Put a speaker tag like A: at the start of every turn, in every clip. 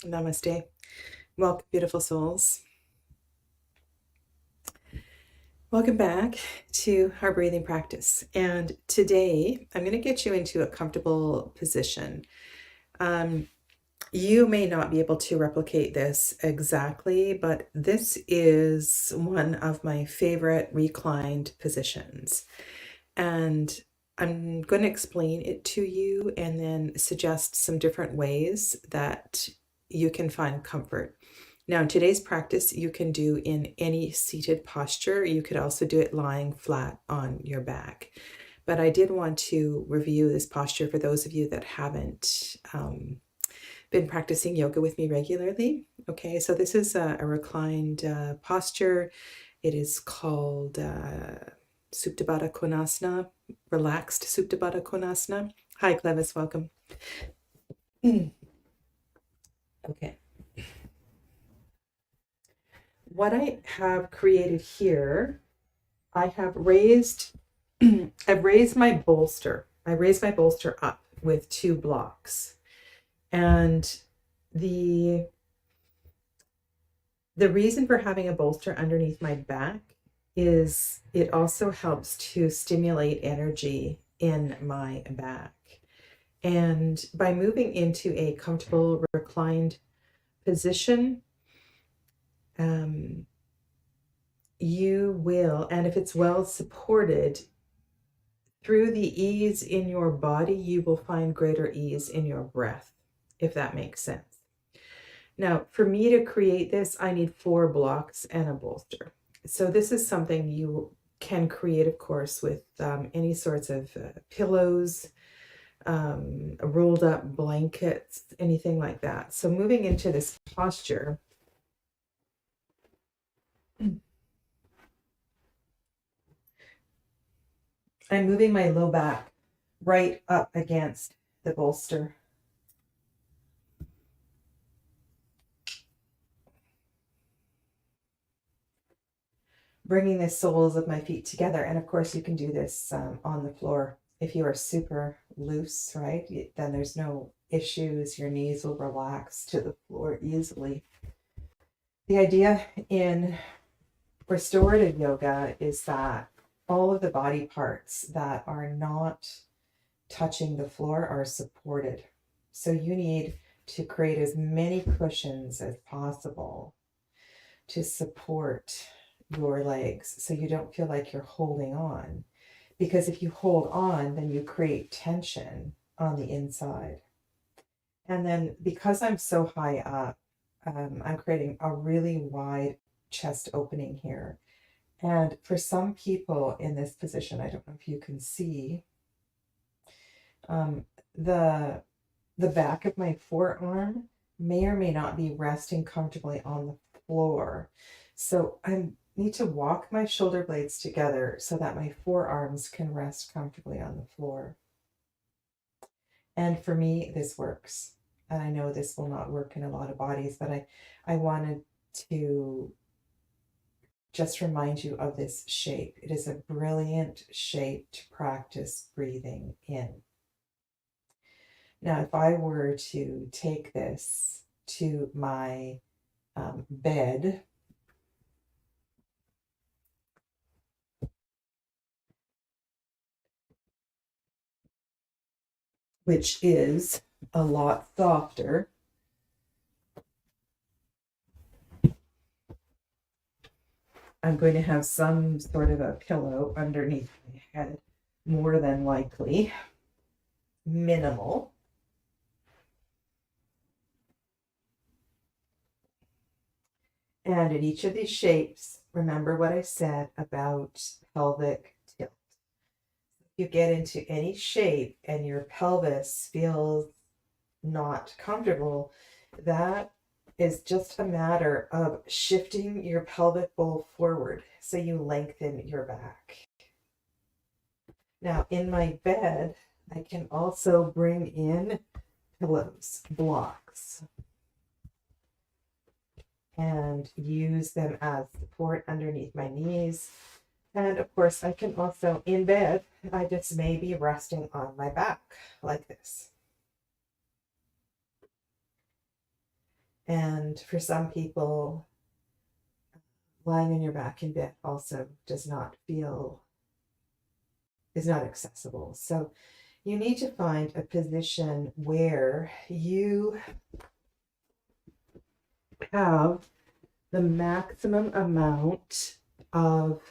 A: Namaste. Welcome, beautiful souls. Welcome back to our breathing practice. And today I'm going to get you into a comfortable position. You may not be able to replicate this exactly, but this is one of my favorite reclined positions. And I'm going to explain it to you and then suggest some different ways that you can find comfort. Now, in today's practice, you can do in any seated posture. You could also do it lying flat on your back. But I did want to review this posture for those of you that haven't been practicing yoga with me regularly. Okay, so this is a reclined posture. It is called Supta Baddha Konasana, relaxed Supta Baddha Konasana. Hi, Clevis, welcome. Okay. What I have created here, I have raised, I've raised my bolster. I raised my bolster up with 2 blocks. And the reason for having a bolster underneath my back is it also helps to stimulate energy in my back. And by moving into a comfortable reclined position, you will, and if it's well supported, through the ease in your body, you will find greater ease in your breath, if that makes sense. Now, for me to create this, I need 4 blocks and a bolster. So this is something you can create, of course, with any sorts of pillows, rolled up blankets, anything like that. So moving into this posture, I'm moving my low back right up against the bolster. Bringing the soles of my feet together. And of course, you can do this on the floor. If you are super loose, right, then there's no issues. Your knees will relax to the floor easily. The idea in restorative yoga is that all of the body parts that are not touching the floor are supported. So you need to create as many cushions as possible to support your legs so you don't feel like you're holding on. Because if you hold on, then you create tension on the inside. And then because I'm so high up, I'm creating a really wide chest opening here. And for some people in this position, I don't know if you can see, the back of my forearm may or may not be resting comfortably on the floor. So I need to walk my shoulder blades together so that my forearms can rest comfortably on the floor. And for me, this works. And I know this will not work in a lot of bodies, but I wanted to just remind you of this shape. It is a brilliant shape to practice breathing in. Now, if I were to take this to my bed, which is a lot softer, I'm going to have some sort of a pillow underneath my head, more than likely, minimal. And in each of these shapes, remember what I said about pelvic tilt. If you get into any shape and your pelvis feels not comfortable, that is just a matter of shifting your pelvic bowl forward so you lengthen your back. Now, in my bed, I can also bring in pillows, blocks, and use them as support underneath my knees. And of course, I can also, in bed, I just may be resting on my back like this. And for some people, lying on your back in bed also is not accessible. So you need to find a position where you have the maximum amount of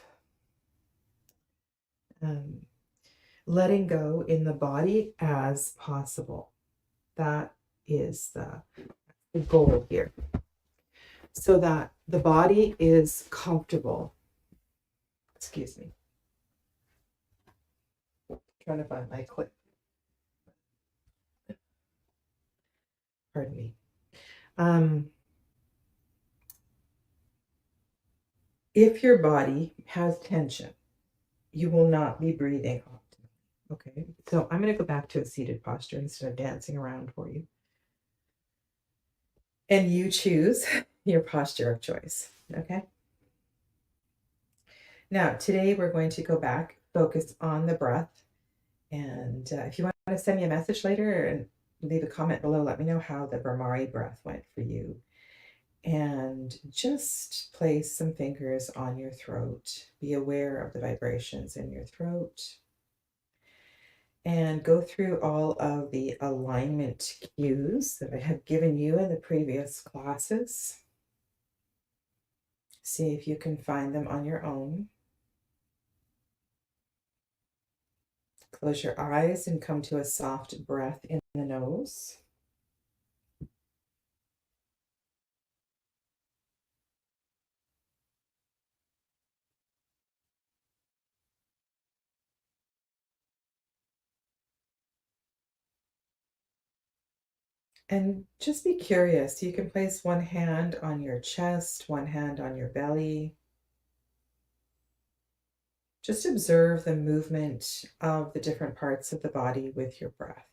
A: letting go in the body as possible. That is the goal here. So that the body is comfortable. Excuse me. I'm trying to find my clip. Pardon me. If your body has tension, you will not be breathing optimally. Okay, so I'm going to go back to a seated posture instead of dancing around for you. And you choose your posture of choice. Okay. Now, today we're going to go back, focus on the breath. And if you want to send me a message later and leave a comment below, let me know how the Brahmari breath went for you. And just place some fingers on your throat. Be aware of the vibrations in your throat. And go through all of the alignment cues that I have given you in the previous classes. See if you can find them on your own. Close your eyes and come to a soft breath in the nose. And just be curious. You can place one hand on your chest, one hand on your belly. Just observe the movement of the different parts of the body with your breath.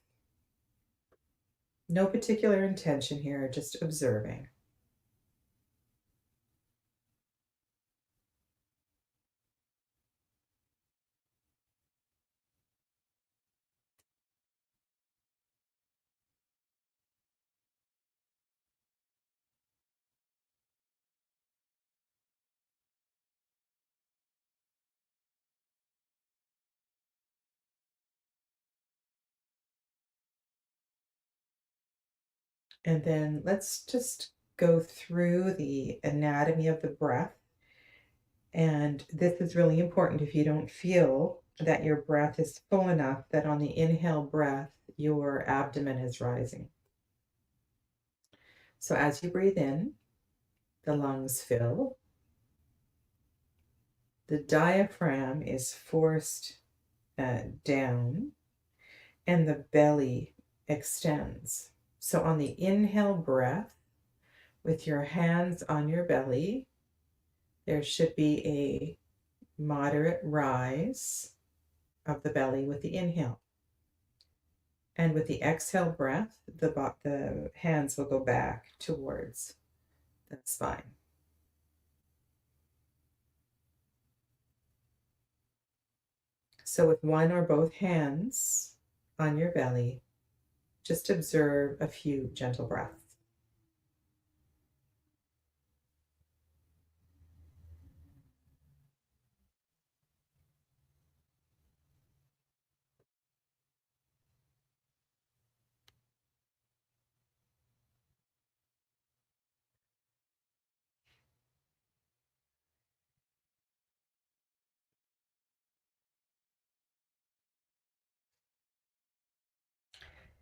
A: No particular intention here, just observing. And then let's just go through the anatomy of the breath. And this is really important if you don't feel that your breath is full enough that on the inhale breath, your abdomen is rising. So as you breathe in, the lungs fill. The diaphragm is forced down and the belly extends. So on the inhale breath, with your hands on your belly, there should be a moderate rise of the belly with the inhale. And with the exhale breath, the hands will go back towards the spine. So with one or both hands on your belly, just observe a few gentle breaths.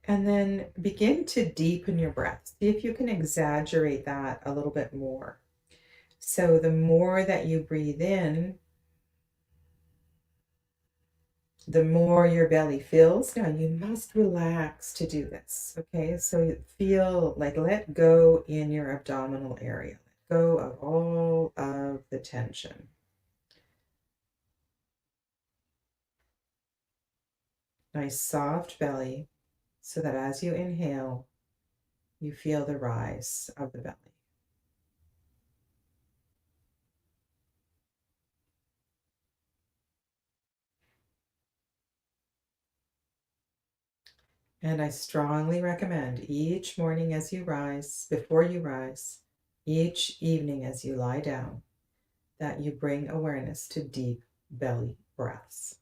A: And then begin to deepen your breath. See if you can exaggerate that a little bit more. So the more that you breathe in, the more your belly fills. Now you must relax to do this, okay? So you feel like let go in your abdominal area. Let go of all of the tension. Nice soft belly so that as you inhale, you feel the rise of the belly. And I strongly recommend each morning as you rise, before you rise, each evening as you lie down, that you bring awareness to deep belly breaths.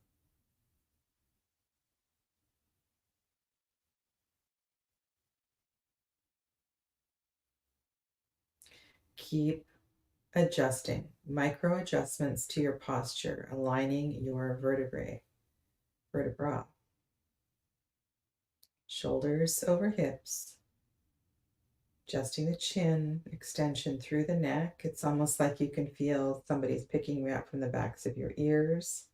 A: Keep adjusting, micro adjustments to your posture, aligning your vertebra, shoulders over hips, adjusting the chin, extension through the neck. It's almost like you can feel somebody's picking you up from the backs of your ears.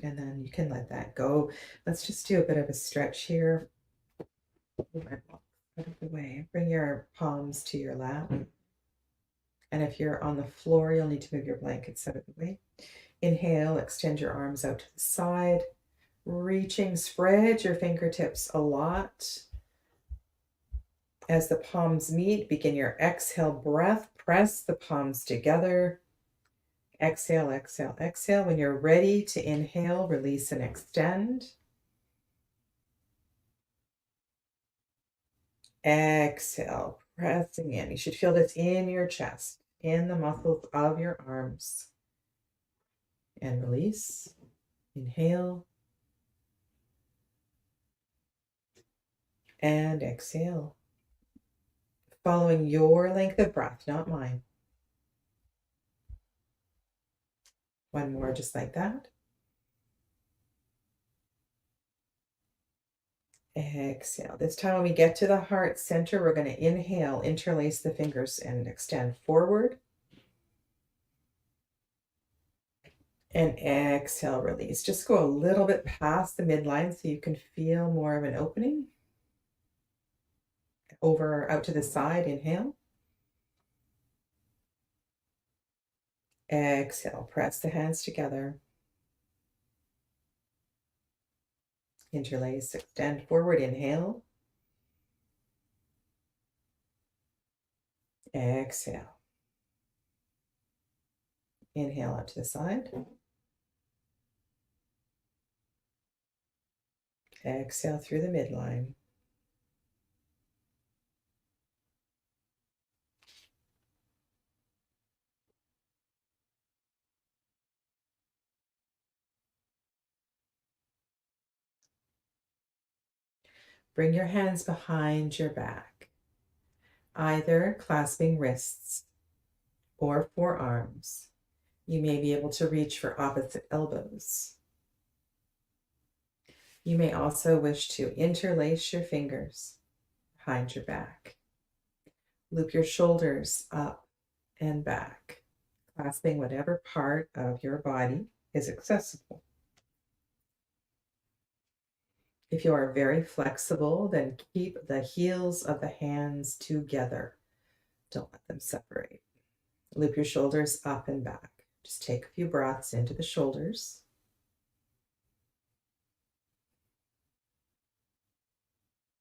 A: And then you can let that go. Let's just do a bit of a stretch here. Out of the way. Bring your palms to your lap. And if you're on the floor, you'll need to move your blankets out of the way. Inhale, extend your arms out to the side. Reaching, spread your fingertips a lot. As the palms meet, begin your exhale breath. Press the palms together. Exhale, exhale, exhale. When you're ready to inhale, release and extend. Exhale, pressing in. You should feel this in your chest, in the muscles of your arms. And release. Inhale. And exhale. Following your length of breath, not mine. One more just like that. Exhale. This time when we get to the heart center, we're going to inhale, interlace the fingers and extend forward. And exhale, release. Just go a little bit past the midline so you can feel more of an opening. Over out to the side, inhale. Exhale, press the hands together. Interlace, extend forward, inhale. Exhale. Inhale out to the side. Exhale through the midline. Bring your hands behind your back, either clasping wrists or forearms. You may be able to reach for opposite elbows. You may also wish to interlace your fingers behind your back. Loop your shoulders up and back, clasping whatever part of your body is accessible. If you are very flexible, then keep the heels of the hands together. Don't let them separate. Loop your shoulders up and back. Just take a few breaths into the shoulders.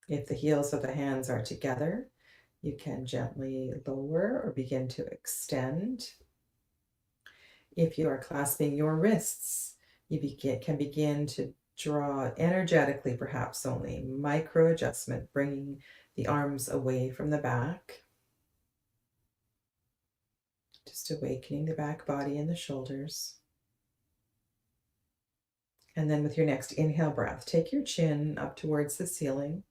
A: If the heels of the hands are together, you can gently lower or begin to extend. If you are clasping your wrists, you can begin to draw energetically, perhaps only micro adjustment, bringing the arms away from the back. Just awakening the back body and the shoulders. And then with your next inhale breath, take your chin up towards the ceiling.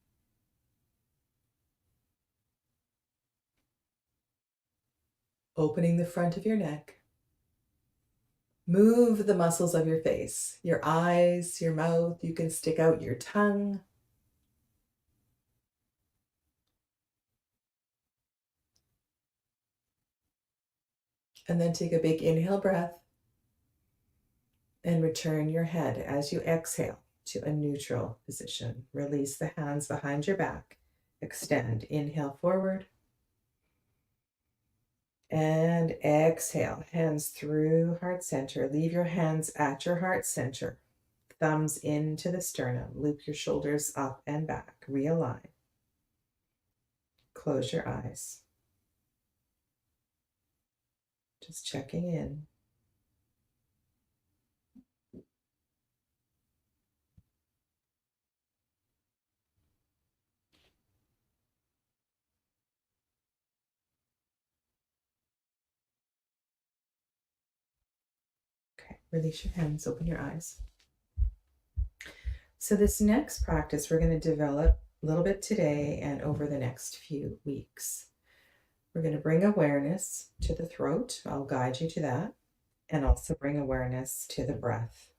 A: Opening the front of your neck. Move the muscles of your face, your eyes, your mouth. You can stick out your tongue. And then take a big inhale breath and return your head as you exhale to a neutral position. Release the hands behind your back. Extend. Inhale forward. And exhale. Hands through heart center. Leave your hands at your heart center. Thumbs into the sternum. Loop your shoulders up and back. Realign. close your eyes. Just checking in. Okay, release your hands, open your eyes. So this next practice we're going to develop a little bit today and over the next few weeks. We're going to bring awareness to the throat. I'll guide you to that. And also bring awareness to the breath,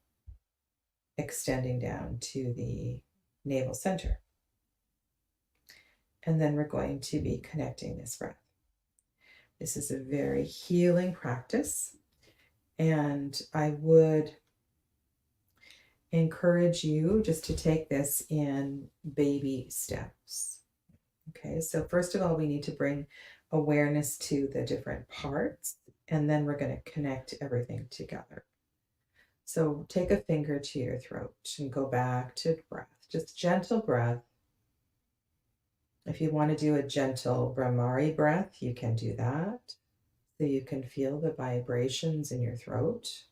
A: extending down to the navel center. And then we're going to be connecting this breath. This is a very healing practice. And I would encourage you just to take this in baby steps. Okay, so first of all, we need to bring awareness to the different parts, and then we're going to connect everything together. So take a finger to your throat and go back to breath, just gentle breath. If you want to do a gentle Brahmari breath, you can do that. So you can feel the vibrations in your throat.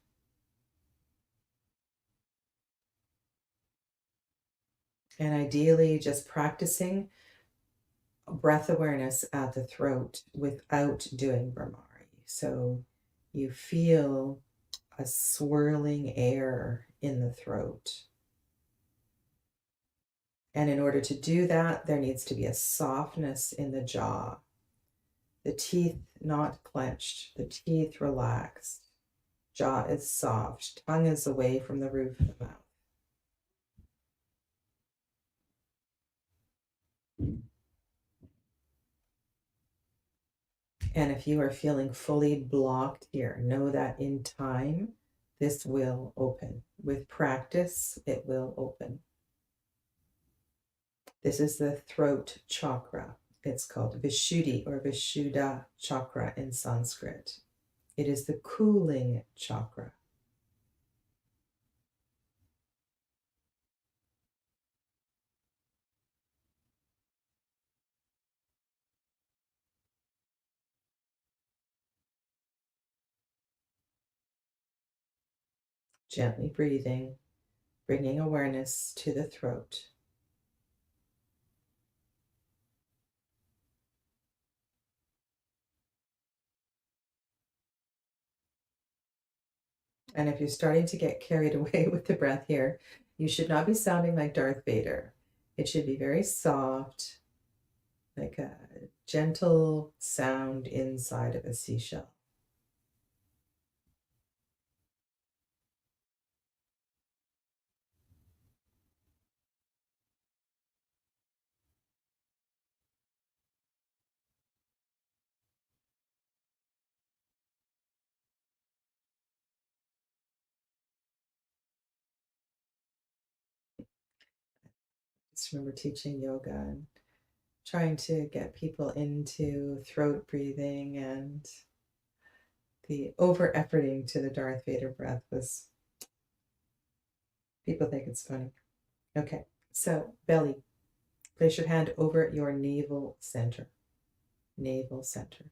A: And ideally, just practicing breath awareness at the throat without doing Brahmari. So you feel a swirling air in the throat. And in order to do that, there needs to be a softness in the jaw. The teeth not clenched, the teeth relaxed. Jaw is soft, tongue is away from the roof of the mouth. And if you are feeling fully blocked here, know that in time, this will open. With practice, it will open. This is the throat chakra. It's called Vishuddhi or Vishuddha chakra in Sanskrit. It is the cooling chakra. Gently breathing, bringing awareness to the throat. And if you're starting to get carried away with the breath here, you should not be sounding like Darth Vader. It should be very soft, like a gentle sound inside of a seashell. Just remember teaching yoga and trying to get people into throat breathing, and the over efforting to the Darth Vader breath was, people think it's funny. Okay, so belly. Place your hand over your navel center. Navel center.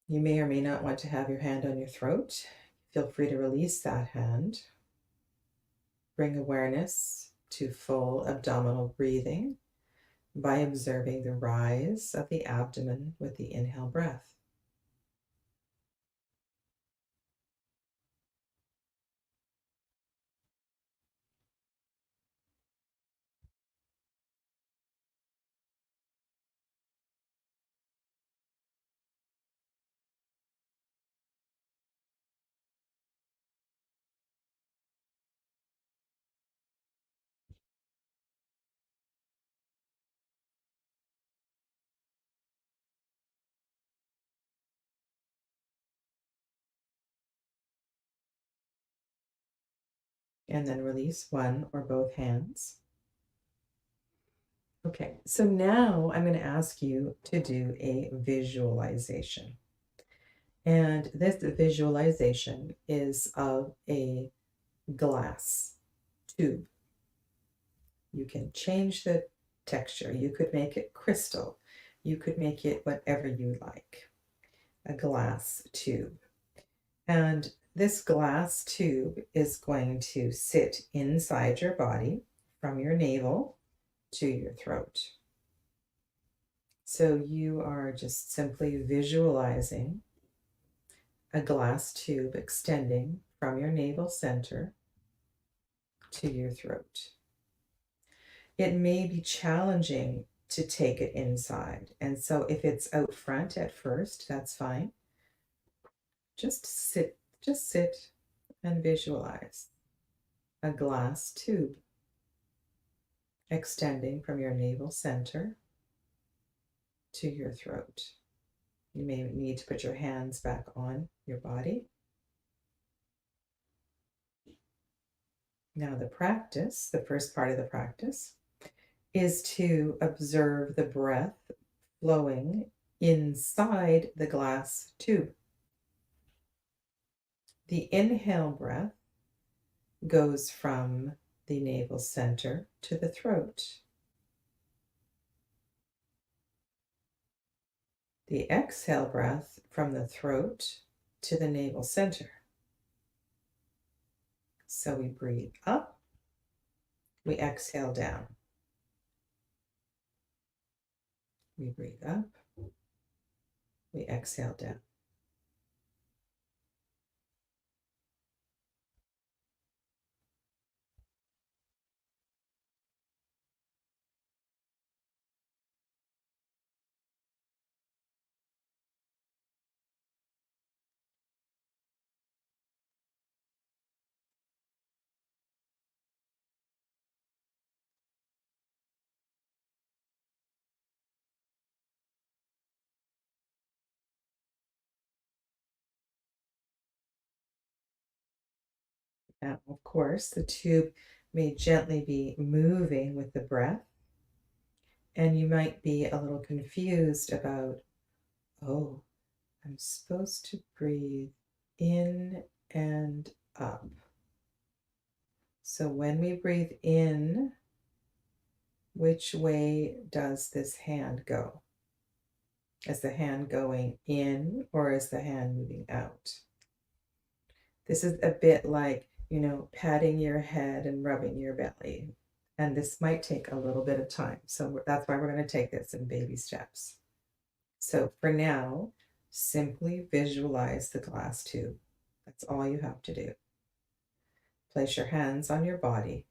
A: You may or may not want to have your hand on your throat. Feel free to release that hand. Bring awareness to full abdominal breathing by observing the rise of the abdomen with the inhale breath. And then release one or both hands. Okay, so now I'm going to ask you to do a visualization. And this visualization is of a glass tube. You can change the texture. You could make it crystal. You could make it whatever you like. A glass tube. And this glass tube is going to sit inside your body from your navel to your throat. So you are just simply visualizing a glass tube extending from your navel center to your throat. It may be challenging to take it inside. And so if it's out front at first, that's fine. Just sit and visualize a glass tube extending from your navel center to your throat. You may need to put your hands back on your body. Now the practice, the first part of the practice, is to observe the breath flowing inside the glass tube. The inhale breath goes from the navel center to the throat. The exhale breath from the throat to the navel center. So we breathe up, we exhale down. We breathe up, we exhale down. Now, of course, the tube may gently be moving with the breath, and you might be a little confused about, oh, I'm supposed to breathe in and up. So when we breathe in, which way does this hand go? Is the hand going in or is the hand moving out? This is a bit like, patting your head and rubbing your belly. And this might take a little bit of time. So that's why we're going to take this in baby steps. So for now, simply visualize the glass tube. That's all you have to do. Place your hands on your body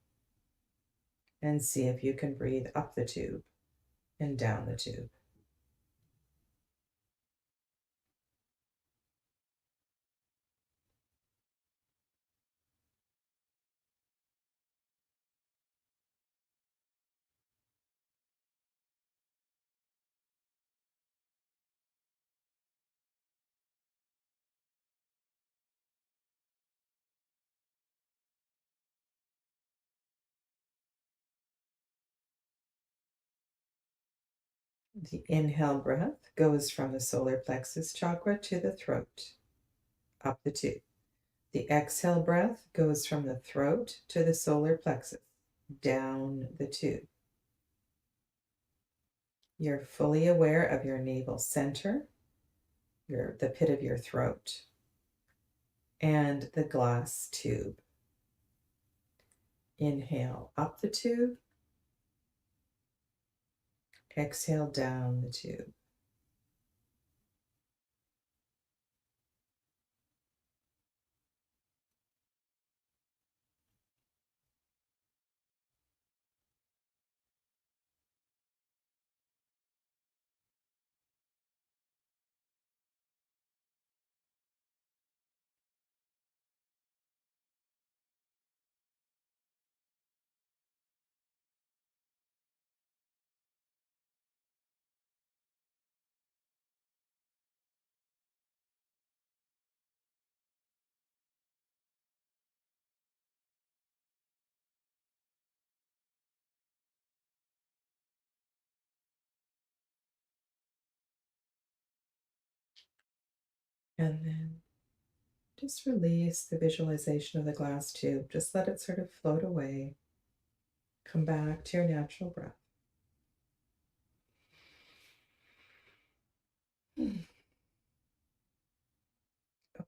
A: and see if you can breathe up the tube and down the tube. The inhale breath goes from the solar plexus chakra to the throat, up the tube. The exhale breath goes from the throat to the solar plexus, down the tube. You're fully aware of your navel center, the pit of your throat, and the glass tube. Inhale up the tube. Exhale down the tube. And then just release the visualization of the glass tube. Just let it sort of float away. Come back to your natural breath.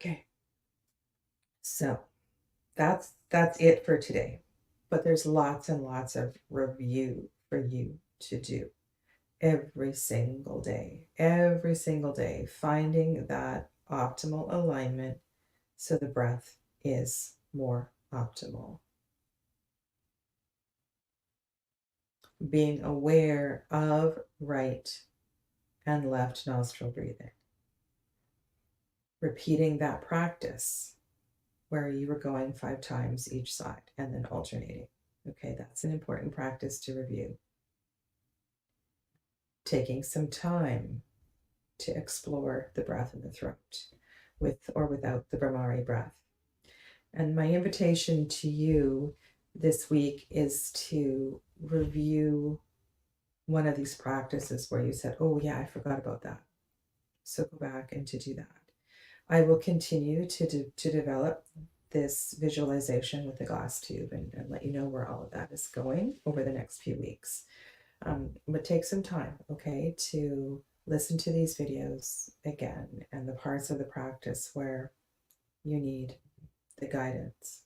A: Okay. So that's it for today. But there's lots and lots of review for you to do every single day, finding that optimal alignment so the breath is more optimal. Being aware of right and left nostril breathing. Repeating that practice where you were going 5 times each side and then alternating. Okay, that's an important practice to review. Taking some time to explore the breath in the throat with or without the Brahmari breath. And my invitation to you this week is to review one of these practices where you said, oh yeah, I forgot about that. So go back and to do that. I will continue to develop this visualization with the glass tube and let you know where all of that is going over the next few weeks. But take some time, okay, to listen to these videos again and the parts of the practice where you need the guidance.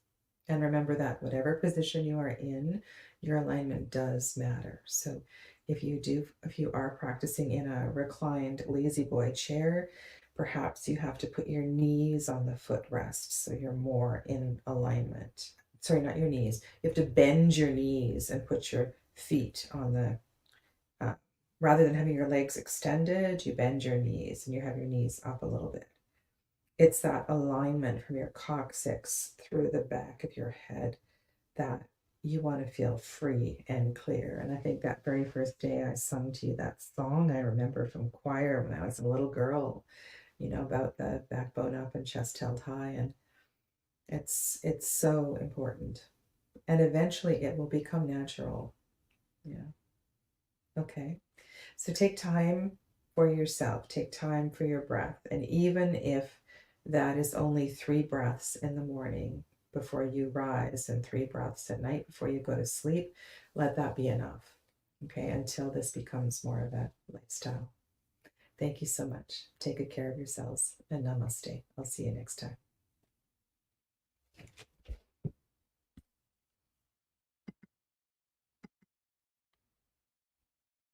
A: And remember that whatever position you are in, your alignment does matter. So if you are practicing in a reclined lazy boy chair, perhaps you have to put your knees on the footrest so you're more in alignment. Sorry, not your knees. You have to bend your knees and put your feet on the, rather than having your legs extended, you bend your knees and you have your knees up a little bit. It's that alignment from your coccyx through the back of your head that you want to feel free and clear. And I think that very first day I sung to you that song, I remember from choir when I was a little girl, about the backbone up and chest held high. And it's so important. And eventually it will become natural. Yeah. Okay. So take time for yourself, take time for your breath. And even if that is only 3 breaths in the morning before you rise and 3 breaths at night before you go to sleep, let that be enough. Okay, until this becomes more of a lifestyle. Thank you so much. Take good care of yourselves and namaste. I'll see you next time.